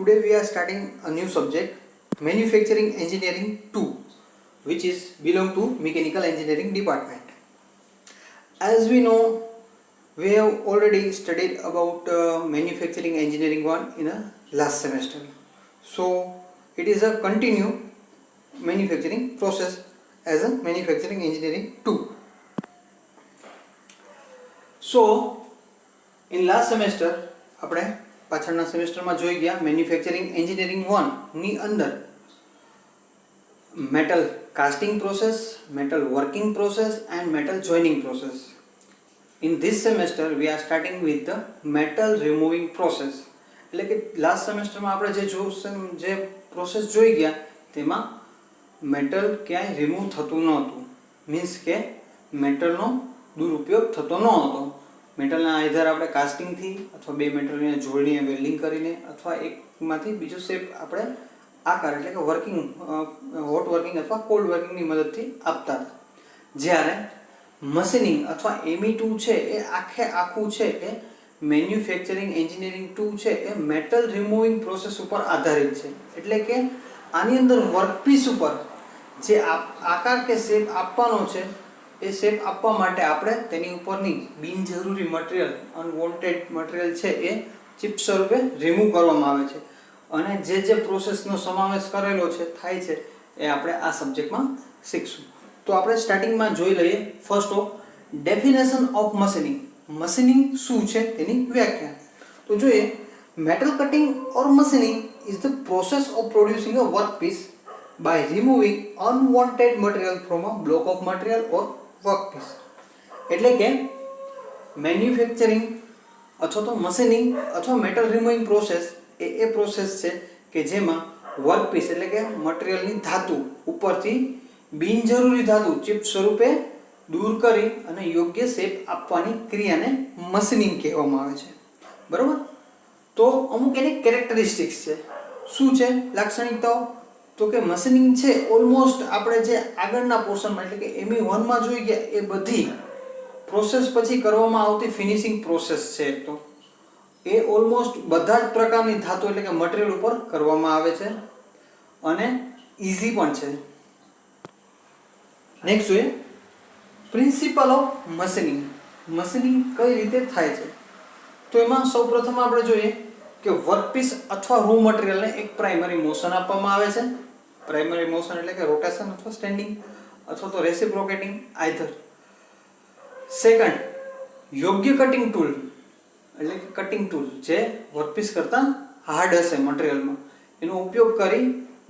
Today we are starting a new subject, Manufacturing Engineering 2, which is belong to Mechanical Engineering department. As we know, we have already studied about Manufacturing Engineering 1 in a last semester. So it is a continued manufacturing process as a Manufacturing Engineering 2. So in last semester આપણે પાછળના સેમેસ્ટરમાં જોઈ ગયા manufacturing engineering 1 ની અંદર metal casting process, metal working process and metal joining process. In this semester we are starting with the metal removing process. એટલે કે last સેમેસ્ટરમાં આપણે જે પ્રોસેસ જોઈ ગયા તેમાં મેટલ ક્યાંય રિમૂવ થતું નહોતું, મીન્સ કે મેટલનો દુરુપયોગ થતો ન હતો. મેટલના આધાર આપણે કાસ્ટિંગથી અથવા બે મેટલને જોડીને વેલ્ડિંગ કરીને અથવા એકમાંથી બીજો શેપ આપણે આકાર એટલે કે વર્કિંગ હોટ વર્કિંગ અથવા કોલ્ડ વર્કિંગની મદદથી આપતા હતા. જ્યારે મશીનિંગ અથવા MEE2 છે એ આખું છે એ મેન્યુફેક્ચરિંગ એન્જિનિયરિંગ 2 છે એ મેટલ રિમૂવિંગ પ્રોસેસ ઉપર આધારિત છે. એટલે કે આની અંદર વર્કપીસ ઉપર જે આકાર કે શેપ આપવાનો છે એ શેપ આપવા માટે આપણે તેની ઉપરની બિનજરૂરી મટીરિયલ, અનવોન્ટેડ મટીરિયલ છે એ ચિપ સ્વરૂપે રિમૂવ કરવામાં આવે છે. અને જે પ્રોસેસનો સમાવેશ કરેલો છે થાય છે એ આપણે આ સબ્જેક્ટમાં શીખશું. તો આપણે સ્ટાર્ટિંગમાં જોઈ લઈએ first of definition of machining. Machining શું છે તેની વ્યાખ્યા. તો જોઈએ, metal cutting or machining is the process of producing a workpiece by removing unwanted material from a block of material or workpiece. એટલે કે મેન્યુફેક્ચરિંગ અથવા તો મશીનિંગ અથવા મેટલ રિમૂવિંગ પ્રોસેસ એ પ્રોસેસ છે કે જેમાં વર્કપીસ એટલે કે મટીરિયલની ધાતુ ઉપરથી બિનજરૂરી ધાતુ ચિપ સ્વરૂપે દૂર કરી અને યોગ્ય શેપ આપવાની ક્રિયાને મશીનિંગ કહેવામાં આવે છે. બરાબર? તો અમુક એની કેરેક્ટરિસ્ટિક્સ છે. શું છે લાક્ષણિકતાઓ? તો કે મશીનિંગ છે ઓલમોસ્ટ આપણે જે આગળના પોર્શનમાં એટલે કે ME1 માં જોઈ ગયા એ બધી પ્રોસેસ પછી કરવામાં આવતી ફિનિશિંગ પ્રોસેસ છે. તો એ ઓલમોસ્ટ બધા જ પ્રકારની ધાતુ એટલે કે મટીરિયલ ઉપર કરવામાં આવે છે અને ઈઝી પણ છે. નેક્સ્ટ જોઈએ પ્રિન્સિપલ ઓફ મશીનિંગ. મશીનિંગ કઈ રીતે થાય છે? તો એમાં સૌપ્રથમ આપણે જોઈએ કે વર્કપીસ અથવા રો મટીરિયલને એક પ્રાઇમરી મોશન આપવામાં આવે છે. પ્રાઇમરી મોશન એટલે કે રોટેશન અથવા સ્ટેન્ડિંગ અથવા તો રેસિપ્રોકેટિંગ આઈધર. સેકન્ડ, યોગ્ય કટિંગ ટૂલ એટલે કે કટિંગ ટૂલ જે વર્કપીસ કરતાં હાર્ડ હશે મટીરિયલમાં એનો ઉપયોગ કરી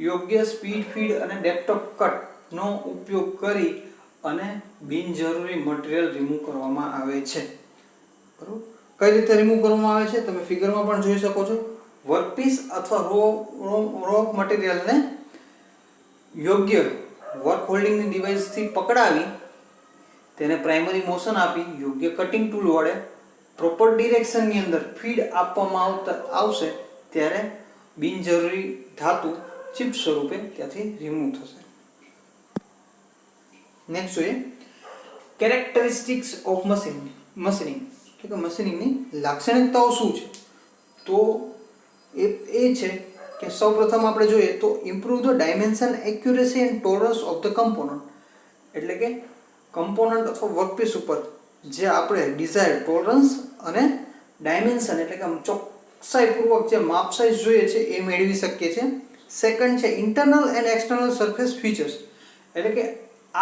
યોગ્ય સ્પીડ, ફીડ અને ડેપ્થ ઓફ કટનો ઉપયોગ કરી અને બિનજરૂરી મટીરિયલ રિમૂવ કરવામાં આવે છે. બરાબર? કઈ રીતે રિમૂવ કરવામાં આવે છે તમે ફિગરમાં પણ જોઈ શકો છો. વર્કપીસ અથવા રો મટીરિયલને યોગ્ય વર્ક હોલ્ડિંગની ડિવાઇસથી પકડાવી તેને પ્રાઇમરી મોશન આપી યોગ્ય કટિંગ ટૂલ વડે પ્રોપર ડિરેક્શનની અંદર ફીડ આપવામાં આવશે ત્યારે બિનજરૂરી ધાતુ ચિપ સ્વરૂપે ત્યાંથી રિમૂવ થશે. નેક્સ્ટ જોઈએ કેરેક્ટરિસ્ટિક્સ ઓફ મશીનિંગ એટલે કે મશીનિંગની લાક્ષણિકતાઓ શું છે? તો એ છે કે સૌપ્રથમ આપણે જોઈએ તો improve the dimension, accuracy and tolerance of the component. એટલે કે કમ્પોનન્ટ અથવા વર્કપીસ ઉપર જે આપણે ડિઝાયર ટોલરન્સ અને ડાયમેન્શન એટલે કે ચોકસાઈપૂર્વક જે માપ સાઇઝ જોઈએ છે એ મેળવી શકીએ છીએ. સેકન્ડ છે internal and external surface features. એટલે કે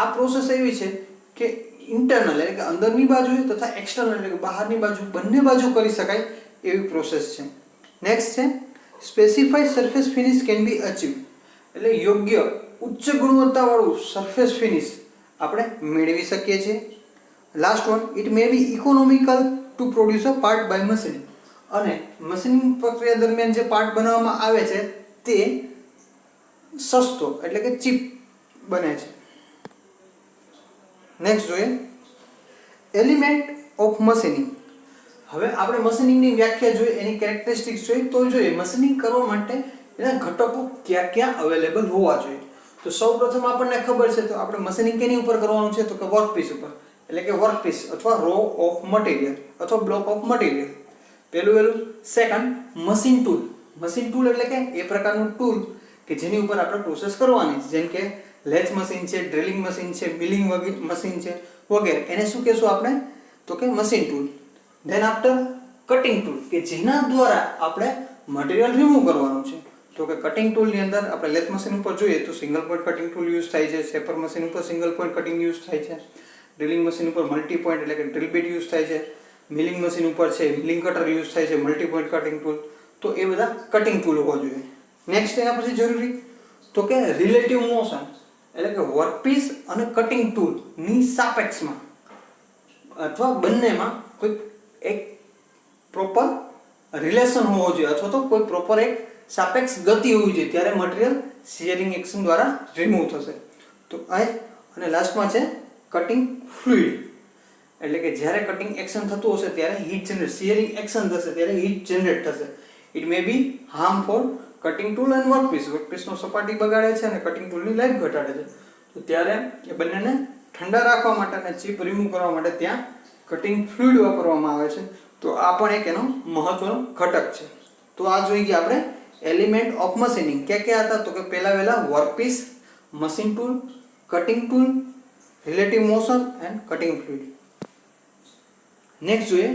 આ પ્રોસેસ એવી છે કે ઇન્ટરનલ એટલે કે અંદરની બાજુ તથા એક્સટર્નલ એટલે કે બહારની બાજુ બંને બાજુ કરી શકાય એવી પ્રોસેસ છે. નેક્સ્ટ છે specified surface finish can be achieve. એટલે યોગ્ય ઉચ્ચ ગુણવત્તાવાળું સરફેસ ફિનિશ આપણે મેળવી શકીએ છીએ. Last one, it may be economical to produce a part by machining. અને મશીનિંગ પ્રક્રિયા દરમિયાન જે પાર્ટ બનાવવામાં આવે છે તે સસ્તો એટલે કે ચીપ બને છે. નેક્સ્ટ જોઈએ એલિમેન્ટ ઓફ મશીનિંગ. હવે આપણે મશીનિંગની વ્યાખ્યા જોઈએ, એની કેરેક્ટરિસ્ટિક્સ જોઈએ તો જોઈએ મશીનિંગ કરવા માટે એના ઘટકો ક્યાં ક્યાં અવેલેબલ હોવા જોઈએ. તો સૌપ્રથમ આપણને ખબર છે તો આપણે મશીનિંગ કેની ઉપર કરવાનું છે તો કે વર્કપીસ ઉપર એટલે કે વર્કપીસ અથવા રો ઓફ મટીરિયલ અથવા બ્લોક ઓફ મટીરિયલ. પહેલું. Second, machine tool. Machine tool એટલે કે એ પ્રકારનું ટૂલ કે જેની ઉપર આપણે પ્રોસેસ કરવાની છે, જેમ કે લેથ મશીન છે, ડ્રિલિંગ મશીન છે, મિલિંગ મશીન છે વગેરે. એને શું કહેશું આપણે? તો કે machine tool. Than after cutting tool કે જેના દ્વારા આપણે મટીરિયલ રિમૂવ કરવાનું છે. તો કે કટિંગ ટૂલની અંદર આપણે લેથ મશીન ઉપર જોઈએ તો single point cutting tool use થાય છે, શેપર મશીન ઉપર સિંગલ પોઈન્ટ કટિંગ યુઝ થાય છે, ડ્રિલિંગ મશીન ઉપર મલ્ટી પોઈન્ટ એટલે કે ડ્રિલ બીટ યુઝ થાય છે, મિલિંગ મશીન ઉપર છે મિલિંગ કટર યુઝ થાય છે, મલ્ટી પોઈન્ટ કટિંગ ટૂલ. તો એ બધા કટિંગ ટૂલ હોવા જોઈએ. નેક્સ્ટ એના પછી જરૂરી તો કે રિલેટિવ મોશન એટલે કે વર્કપીસ અને કટિંગ ટૂલની સાપેક્ષમાં અથવા બંનેમાં કોઈ એક પ્રોપર રિલેશન હોવો જોઈએ અથવા તો કોઈ પ્રોપર એક સાપેક્ષ ગતિ હોવી જોઈએ, ત્યારે મટીરિયલ શિયરિંગ એક્શન દ્વારા રિમૂવ થશે. તો અને લાસ્ટમાં છે કટિંગ ફ્લુઇડ એટલે કે જ્યારે કટિંગ એક્શન થતું હશે ત્યારે હીટ જનરેટ, શિયરિંગ એક્શન થશે ત્યારે હીટ જનરેટ થશે. It may be harm for cutting tool and workpiece. વર્કપીસનો સપાટી બગાડે છે અને કટિંગ ટૂલની લાઈફ ઘટાડે છે. તો ત્યારે એ બંનેને ઠંડા રાખવા માટે અને ચીપ રિમૂવ કરવા માટે ત્યાં કટિંગ ફ્લુઇડ વાપરવામાં આવે છે. તો આ પણ એક એનો મહત્વનો ઘટક છે. તો આ જોઈ ગયા આપણે એલિમેન્ટ ઓફ મશીનિંગ. ક્યાં હતા? તો કે પહેલા workpiece, machine tool, cutting tool, relative motion and cutting fluid. Next જોઈએ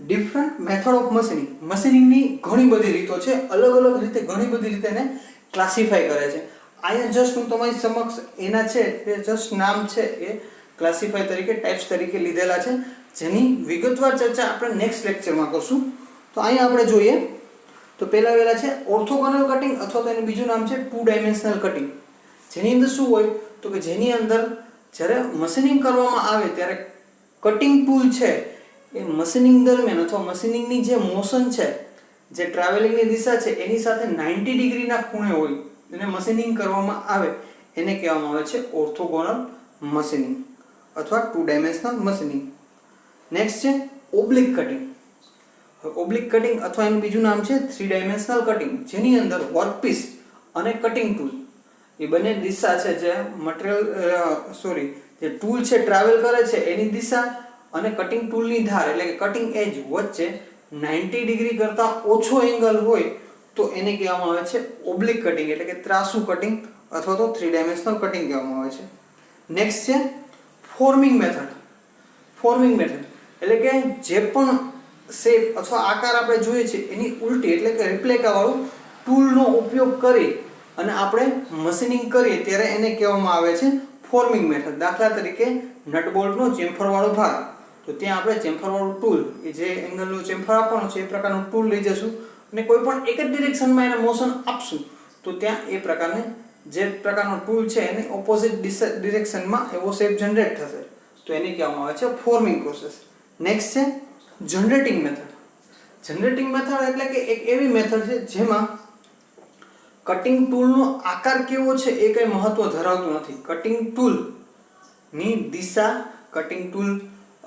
ડિફરન્ટ મેથડ ઓફ મશીનિંગ. મશીનિંગની ઘણી બધી રીતો છે, અલગ અલગ રીતે ઘણી બધી રીતે એને ક્લાસિફાઈ કરે છે. અહીંયા જસ્ટ હું તમારી સમક્ષ એના છે એ જસ્ટ નામ છે એ ક્લાસિફાઈ તરીકે ટાઈપ્સ તરીકે લીધેલા છે, જેની વિગતવાર ચર્ચા આપણે નેક્સ્ટ લેક્ચરમાં કરશું. તો અહીંયા આપણે જોઈએ તો પહેલા છે ઓર્થોગોનલ કટિંગ અથવા તો એનું બીજું નામ છે 2 ડાયમેન્શનલ કટિંગ. જેની અંદર શું હોય તો કે જેની અંદર જ્યારે મશીનિંગ કરવામાં આવે ત્યારે કટિંગ ટૂલ છે એ મશીનિંગ દરમિયાન અથવા મશીનિંગની જે મોશન છે, જે ટ્રાવેલિંગની દિશા છે એની સાથે 90 ડિગ્રીના ખૂણે હોય એને મશીનિંગ કરવામાં આવે એને કહેવામાં આવે છે ઓર્થોગોનલ મશીનિંગ અથવા 2 ડાયમેન્શનલ મશીનિંગ. નેક્સ્ટ છે ઓબ્લિક કટિંગ. ઓબ્લિક કટિંગ અથવા એનું બીજું નામ છે 3 ડાયમેન્શનલ કટિંગ, જેની અંદર વર્કપીસ અને કટિંગ ટૂલ એ બંને દિશા છે જે જે ટૂલ છે ટ્રાવેલ કરે છે એની દિશા અને કટિંગ ટૂલની ધાર એટલે કે કટિંગ એજ વચ્ચે 90 ડિગ્રી કરતાં ઓછો એંગલ હોય તો એને કહેવામાં આવે છે ઓબ્લિક કટિંગ એટલે કે ત્રાસુ કટિંગ અથવા તો 3 ડાયમેન્શનલ કટિંગ કહેવામાં આવે છે. નેક્સ્ટ છે ફોર્મિંગ મેથડ. ફોર્મિંગ મેથડ એટલે કે જે પણ શેપ અથવા આકાર આપણે જોઈએ છે એની ઉલટી એટલે કે રિપ્લિકા વાળું ટૂલનો ઉપયોગ કરી અને આપણે મશીનિંગ કરીએ ત્યારે એને કહેવામાં આવે છે ફોર્મિંગ મેથડ. દાખલા તરીકે નટ બોલ્ટનો ચેમ્ફર વાળો ભાગ, તો ત્યાં આપણે ચેમ્ફર વાળું ટૂલ એ જે એંગલનો ચેમ્ફર આપવાનો છે એ પ્રકારનું ટૂલ લઈ જશું અને કોઈ પણ એક જ ડિરેક્શનમાં એને મોશન આપશું તો ત્યાં એ પ્રકારને જે પ્રકારનો ટૂલ છે એને ઓપોઝિટ ડિરેક્શનમાં એવો શેપ જનરેટ થશે, તો એને કહેવામાં આવે છે ફોર્મિંગ પ્રોસેસ. નેક્સ્ટ છે જનરેટિંગ મેથડ. જનરેટિંગ મેથડ એટલે કે એક એવી મેથડ છે જેમાં કટિંગ ટૂલનો આકાર કેવો છે એ કંઈ મહત્વ ધરાવતું નથી. કટિંગ ટૂલની દિશા, કટિંગ ટૂલ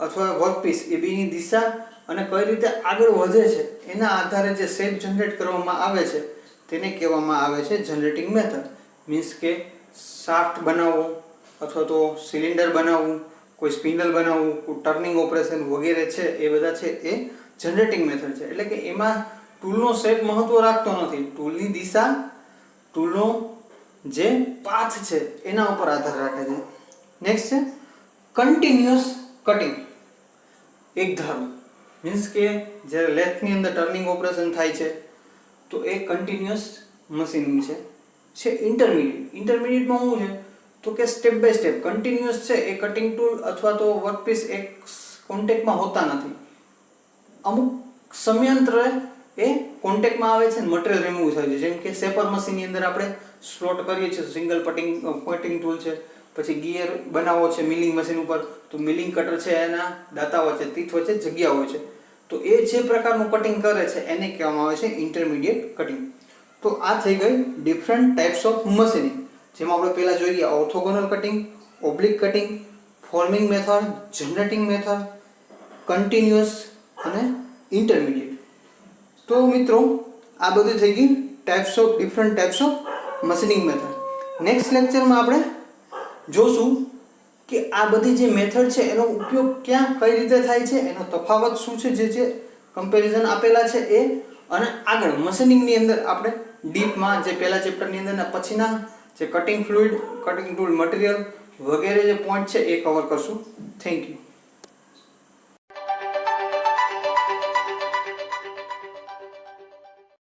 અથવા વર્કપીસ એ બેની દિશા અને કઈ રીતે આગળ વધે છે એના આધારે જે શેપ જનરેટ કરવામાં આવે છે તેને કહેવામાં આવે છે જનરેટિંગ મેથડ. મીન્સ કે શાફ્ટ બનાવવો અથવા તો સિલિન્ડર બનાવવું, કોઈ સ્પિન્ડલ બનાવવું, કોઈ ટર્નિંગ ઓપરેશન વગેરે છે એ બધા છે એ જનરેટિંગ મેથડ છે. એટલે કે એમાં ટૂલનો શેપ મહત્વ રાખતો નથી, ટૂલની દિશા, ટૂલનો જે પાથ છે એના ઉપર આધાર રાખે છે. નેક્સ્ટ છે કન્ટિન્યુઅસ કટિંગ. એક ધારું મીન્સ કે જ્યારે લેથની અંદર ટર્નિંગ ઓપરેશન થાય છે તો એ કન્ટિન્યુઅસ મશીનિંગ છે ઇન્ટરમીડિયેટ. ઇન્ટરમીડિયેટમાં શું છે તો કે સ્ટેપ બાય સ્ટેપ કન્ટિન્યુઅસ છે એ કટિંગ ટૂલ અથવા તો વર્કપીસ એક કોન્ટેક્ટમાં હોતા નથી. અમુક સમયાંતરે એ કોન્ટેક્ટમાં આવે છે અને મટીરિયલ રિમૂવ થાય છે. જેમ કે શેપર મશીનની અંદર આપણે સ્લોટ કરીએ છીએ, સિંગલ કટિંગ ટૂલ છે. પછી ગિયર બનાવવો છે મિલિંગ મશીન ઉપર તો મિલિંગ કટર છે એના દાંતા વચ્ચે, તીથ વચ્ચે જગ્યા હોય છે, તો એ જે પ્રકારનું કટિંગ કરે છે એને કહેવામાં આવે છે ઇન્ટરમીડિયેટ કટિંગ. તો આ થઈ ગઈ ડિફરન્ટ ટાઈપ્સ ઓફ મશીનિંગ, જેમાં આપણે પહેલા જોઈ ગયા orthogonal cutting, oblique cutting, forming method, generating method, continuous અને ઇન્ટરમીડિયેટ. તો મિત્રો આ બધું થઈ ગઈ different types of machining method. Next લેક્ચરમાં આપણે જોશું કે આ બધી જે મેથડ છે એનો ઉપયોગ ક્યાં કઈ રીતે થાય છે, એનો તફાવત શું છે, જે કમ્પેરિઝન આપેલા છે એ, અને આગળ મશીનિંગની અંદર આપણે ડીપમાં જે પહેલા ચેપ્ટરની અંદર ને પછીના જે cutting fluid, cutting tool material વગેરે જે પોઈન્ટ છે એ કવર કરશું. Thank you.